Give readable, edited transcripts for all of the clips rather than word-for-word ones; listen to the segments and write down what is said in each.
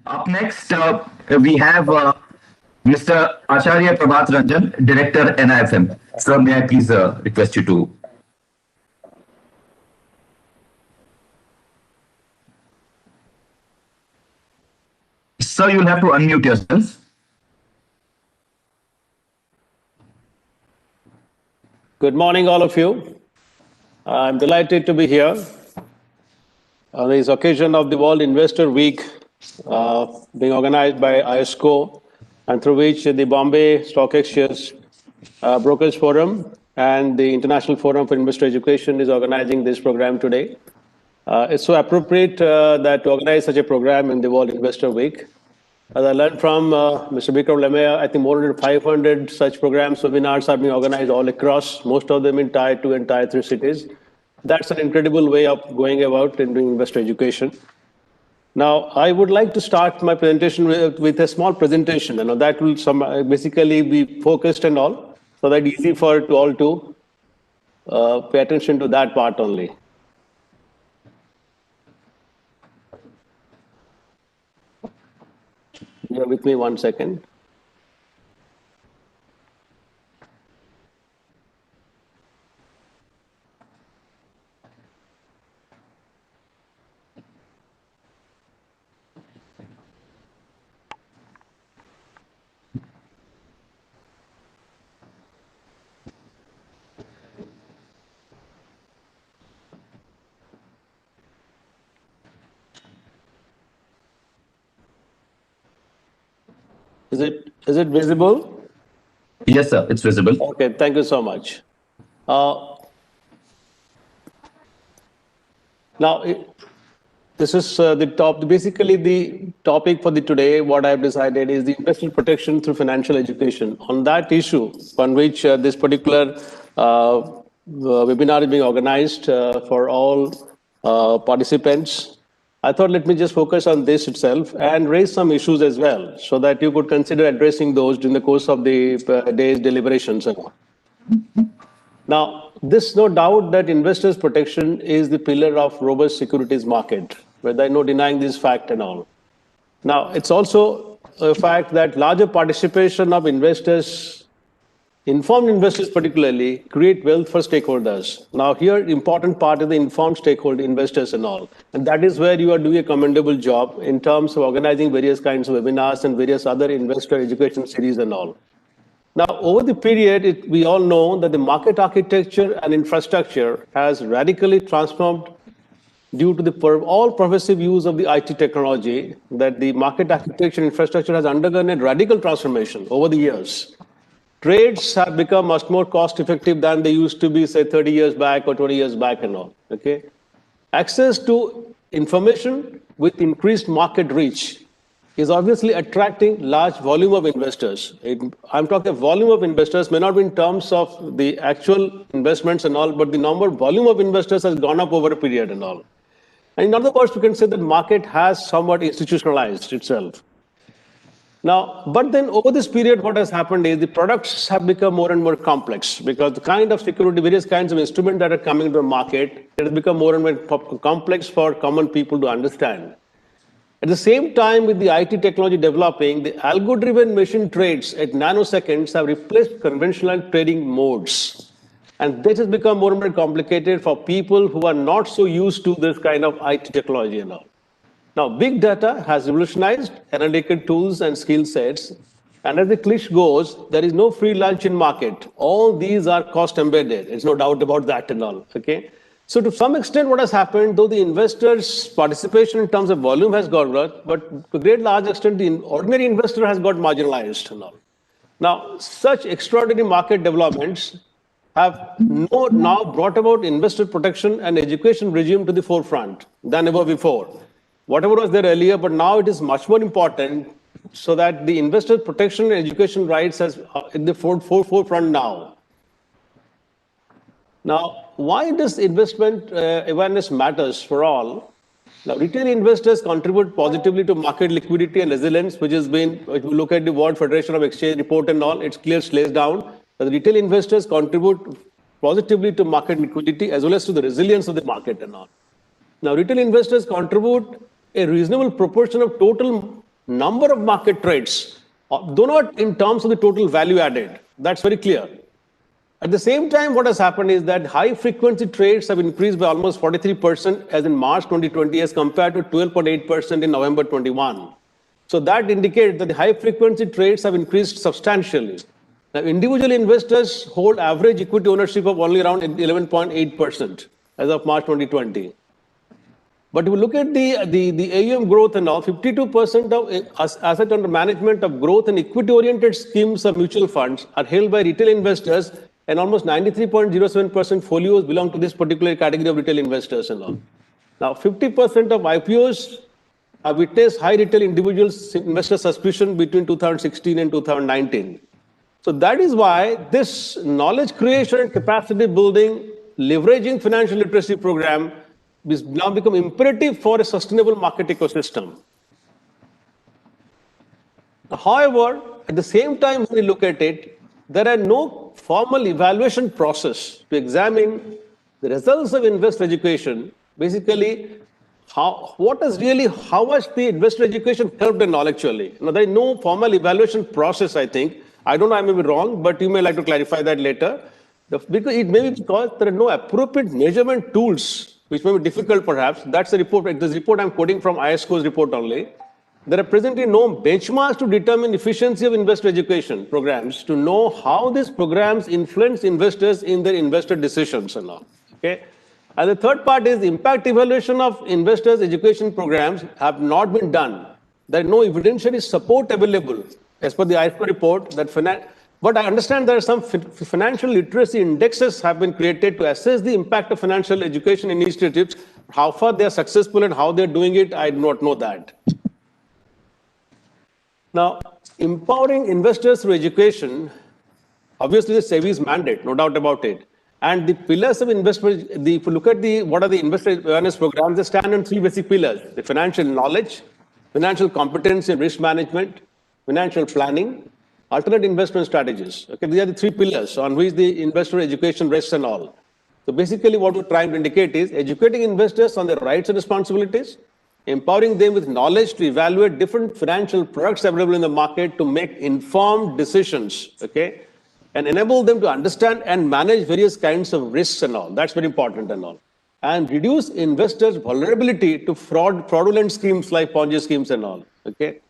Up next, we have Mr. Acharya Prabhat Ranjan, Director NIFM. Sir, may I please request you to. Sir, you'll have to unmute yourself. Good morning, all of you. I'm delighted to be here on this occasion of the World Investor Week being organized by ISCO and through which the Bombay Stock Exchange Brokers Forum and the International Forum for Investor Education is organizing this program today. It's so appropriate that to organize such a program in the World Investor Week. As I learned from Mr. Bikram Lemaya, I think more than 500 such programs, webinars are being organized all across, most of them in Tier 2 and Tier 3 cities. That's an incredible way of going about in doing investor education. Now, I would like to start my presentation with a small presentation. That will basically be focused and all, so that it's easy for all to pay attention to that part only. Bear with me 1 second. Is it visible? Yes, sir, it's visible. Okay, thank you so much. Now, this is basically the topic for today. What I've decided is the investor protection through financial education. On that issue, on which this particular webinar is being organized for all participants, I thought let me just focus on this itself and raise some issues as well, so that you could consider addressing those during the course of the day's deliberations. Now, there's no doubt that investors' protection is the pillar of robust securities market, where there's no denying this fact and all. Now, it's also a fact that larger participation of investors, informed investors particularly, create wealth for stakeholders. Now, here, important part is the informed stakeholder investors and all. And that is where you are doing a commendable job in terms of organizing various kinds of webinars and various other investor education series and all. Now, over the period, we all know that the market architecture and infrastructure has radically transformed due to the all pervasive use of the IT technology, that the market architecture infrastructure has undergone a radical transformation over the years. Trades have become much more cost-effective than they used to be, say, 30 years back or 20 years back and all. Okay, access to information with increased market reach is obviously attracting large volume of investors. I'm talking volume of investors, may not be in terms of the actual investments and all, but the volume of investors has gone up over a period and all. And in other words, we can say that market has somewhat institutionalized itself. Now, but then over this period, what has happened is the products have become more and more complex, because the kind of security, various kinds of instruments that are coming into the market, it has become more and more complex for common people to understand. At the same time, with the IT technology developing, the algo-driven machine trades at nanoseconds have replaced conventional trading modes. And this has become more and more complicated for people who are not so used to this kind of IT technology and all. Now, big data has revolutionized analytical tools and skill sets. And as the cliche goes, there is no free lunch in market. All these are cost embedded. There's no doubt about that and all. Okay. So to some extent, what has happened, though the investors' participation in terms of volume has got growth, but to a great large extent, the ordinary investor has got marginalized and all. Now, such extraordinary market developments have now brought about investor protection and education regime to the forefront than ever before. Whatever was there earlier, but now it is much more important, so that the investor protection and education rights is in the forefront now. Now, why does investment awareness matters for all? Now, retail investors contribute positively to market liquidity and resilience, which has been, if you look at the World Federation of Exchange report and all, it's clear, lays down that the retail investors contribute positively to market liquidity as well as to the resilience of the market and all. Now, retail investors contribute a reasonable proportion of total number of market trades, though not in terms of the total value added. That's very clear. At the same time, what has happened is that high frequency trades have increased by almost 43% as in March 2020 as compared to 12.8% in November 21. So that indicates that the high frequency trades have increased substantially. Now, individual investors hold average equity ownership of only around 11.8% as of March 2020. But if you look at the AUM growth and all, 52% of asset under management of growth and equity-oriented schemes of mutual funds are held by retail investors, and almost 93.07% folios belong to this particular category of retail investors and all. Now, 50% of IPOs have witnessed high retail individuals investor suspicion between 2016 and 2019. So that is why this knowledge creation and capacity building, leveraging financial literacy program is now become imperative for a sustainable market ecosystem. However, at the same time, when we look at it, there are no formal evaluation process to examine the results of investor education. Basically, how much the investor education helped intellectually. Now, there is no formal evaluation process, I think. I don't know, I may be wrong, but you may like to clarify that later. Because it may be because there are no appropriate measurement tools, which may be difficult perhaps. That's the report. This report I'm quoting from ISCO's report only. There are presently no benchmarks to determine efficiency of investor education programs to know how these programs influence investors in their investor decisions and all. Okay. And the third part is the impact evaluation of investors' education programs have not been done. There is no evidentiary support available as per the IFIE report. But I understand there are some financial literacy indexes have been created to assess the impact of financial education initiatives. How far they are successful and how they are doing it, I do not know that. Now, empowering investors through education, obviously the SEBI's mandate, no doubt about it. And the pillars of investment, if you look at what are the investor awareness programs, they stand on three basic pillars: the financial knowledge, financial competence in risk management, financial planning, alternate investment strategies. Okay, these are the three pillars on which the investor education rests and all. So basically what we're trying to indicate is educating investors on their rights and responsibilities, empowering them with knowledge to evaluate different financial products available in the market to make informed decisions, okay, and enable them to understand and manage various kinds of risks and all. That's very important and all. And reduce investors' vulnerability to fraudulent schemes like Ponzi schemes and all, okay.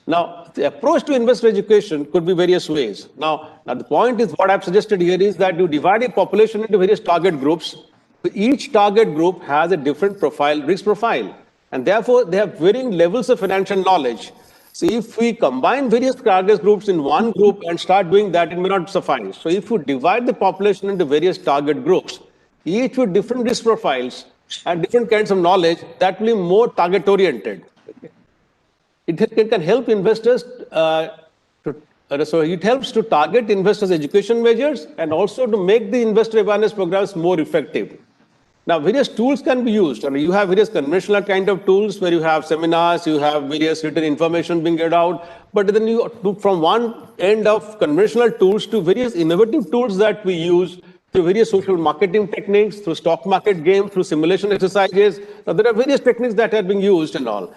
Now, the approach to investor education could be various ways. Now the point is, what I've suggested here is that you divide a population into various target groups. Each target group has a different profile, risk profile, and therefore they have varying levels of financial knowledge. So if we combine various target groups in one group and start doing that, it may not suffice. So if you divide the population into various target groups, each with different risk profiles and different kinds of knowledge, that will be more target oriented. It can help investors, so it helps to target investors' education measures and also to make the investor awareness programs more effective. Now, various tools can be used. I mean, you have various conventional kind of tools where you have seminars, you have various written information being given out, but then you from one end of conventional tools to various innovative tools that we use through various social marketing techniques, through stock market games, through simulation exercises. Now, there are various techniques that are being used and all.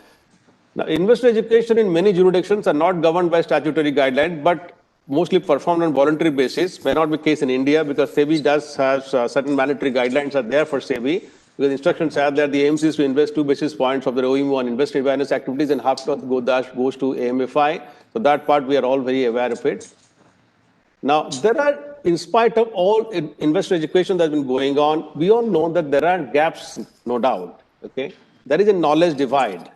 Now, investor education in many jurisdictions are not governed by statutory guidelines, but mostly performed on voluntary basis. May not be the case in India because SEBI does have certain mandatory guidelines are there for SEBI. Because instructions are that the AMC is to invest 2 basis points of their OEMO on investor awareness activities and half of goes to AMFI. So that part we are all very aware of it. Now, there are, in spite of all investor education that's been going on, we all know that there are gaps, no doubt. Okay, there is a knowledge divide.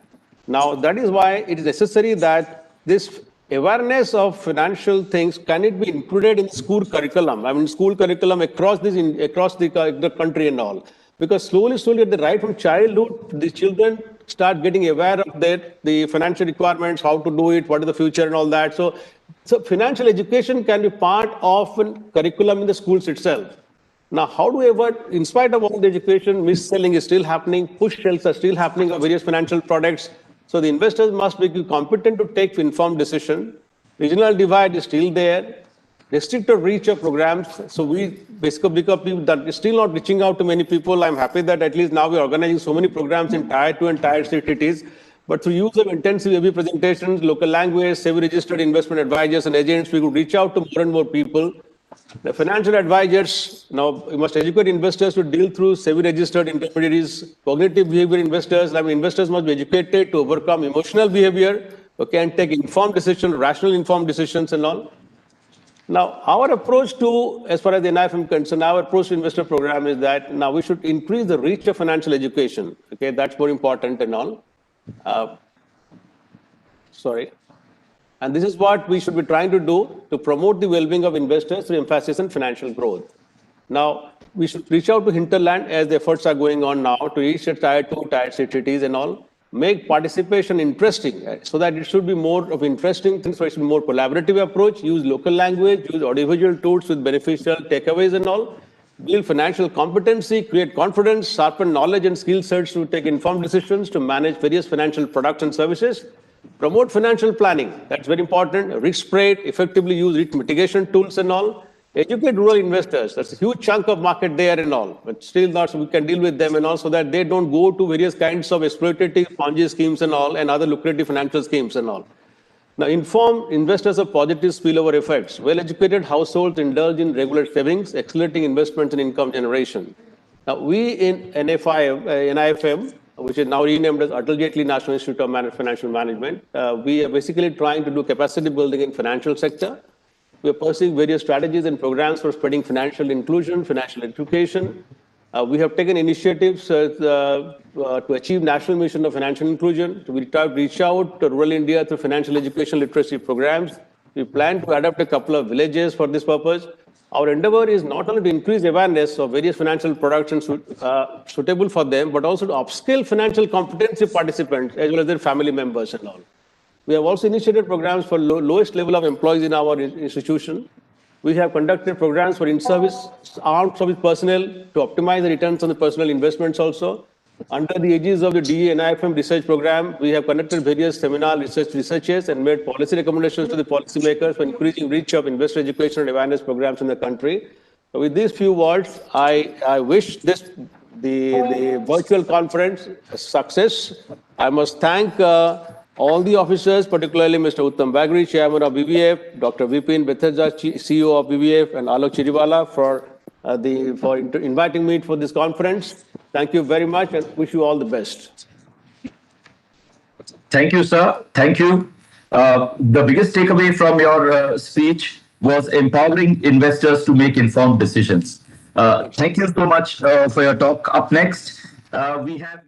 Now, that is why it is necessary that this awareness of financial things, can it be included in school curriculum? I mean, school curriculum across the country and all. Because slowly, right from childhood, the children start getting aware of the financial requirements, how to do it, what is the future and all that. So financial education can be part of a curriculum in the schools itself. Now, how do we ever, in spite of all the education, mis-selling is still happening, push sales are still happening of various financial products. So the investors must be competent to take informed decision. Regional divide is still there. restricted reach of programs. So we basically people that is still not reaching out to many people. I'm happy that at least now we're organizing so many programs in Tier 2 and Tier 3 cities. But through use of intensive AV presentations, local language, SEBI-registered investment advisors and agents, we could reach out to more and more people. The financial advisors, now we must educate investors to deal through SEBI-registered intermediaries, cognitive behavior investors. I mean, investors must be educated to overcome emotional behavior, okay, and take informed decisions, rational informed decisions and all. Now, our approach to, as far as the NIFM is concerned, our approach to investor program is that now we should increase the reach of financial education. Okay, that's more important and all. And this is what we should be trying to do to promote the well-being of investors through emphasis on financial growth. Now, we should reach out to hinterland as the efforts are going on now to reach the Tier 2, Tier 3 cities and all. Make participation interesting so that it should be more of interesting things, so it should be more collaborative approach, use local language, use audiovisual tools with beneficial takeaways and all, build financial competency, create confidence, sharpen knowledge and skill sets to take informed decisions to manage various financial products and services, promote financial planning, that's very important, risk spread, effectively use risk mitigation tools and all, educate rural investors. That's a huge chunk of market there and all, but still not, so we can deal with them and all so that they don't go to various kinds of exploitative Ponzi schemes and all and other lucrative financial schemes and all. Now, inform investors of positive spillover effects. Well-educated households indulge in regular savings, accelerating investments and income generation. Now, we in NIFM, which is now renamed as Atal Jaitley National Institute of Financial Management, we are basically trying to do capacity building in financial sector. We are pursuing various strategies and programs for spreading financial inclusion, financial education. We have taken initiatives to achieve national mission of financial inclusion. We reach out to rural India through financial education literacy programs. We plan to adopt a couple of villages for this purpose. Our endeavor is not only to increase awareness of various financial products and suitable for them, but also to upskill financial competency participants as well as their family members and all. We have also initiated programs for lowest level of employees in our institution. We have conducted programs for in-service, armed service personnel to optimize the returns on the personal investments also. Under the aegis of the DE NIFM research program, we have conducted various seminar researches and made policy recommendations to the policymakers for increasing reach of investor education and awareness programs in the country. So with these few words, I wish the virtual conference a success. I must thank all the officers, particularly Mr. Uttam Bagri, Chairman of BBF, Dr. Vipin Betharja, CEO of BBF, and Alok Chiriwala for inviting me for this conference. Thank you very much and wish you all the best. Thank you, sir. Thank you. The biggest takeaway from your speech was empowering investors to make informed decisions. Thank you so much for your talk. Up next, we have